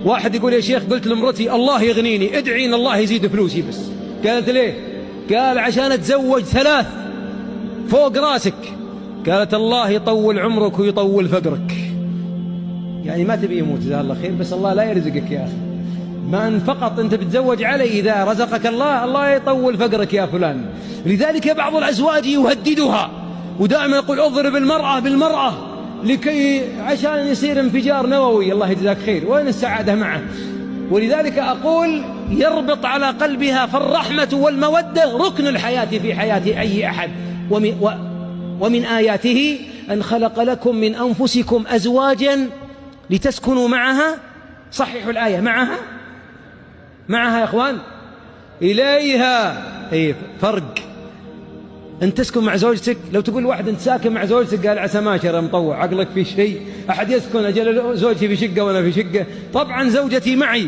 واحد يقول يا شيخ قلت لمرتي الله يغنيني ادعي ان الله يزيد فلوسي بس. قالت ليه؟ قال عشان اتزوج 3 فوق راسك. قالت الله يطول عمرك ويطول فقرك. يعني ما تبي يموت جزاه الله خير، بس الله لا يرزقك يا أخي. ما أن فقط أنت بتزوج عليه، إذا رزقك الله يطول فقرك يا فلان. لذلك بعض الأزواج يهددها ودائما يقول اضرب المرأة بالمرأة لكي عشان يصير انفجار نووي. الله يجزاك خير، وين السعادة معه؟ ولذلك أقول يربط على قلبها، فالرحمة والمودة ركن الحياة في حياة أي أحد. ومن آياته أن خلق لكم من أنفسكم أزواجا لتسكنوا معها. صححوا الآية، معها يا أخوان، إليها. فرق أن تسكن مع زوجتك. لو تقول واحد أنت ساكن مع زوجتك قال عسى ماشر مطوع عقلك في شيء، أحد يسكن أجل زوجتي في شقة وأنا في شقة. طبعا زوجتي معي.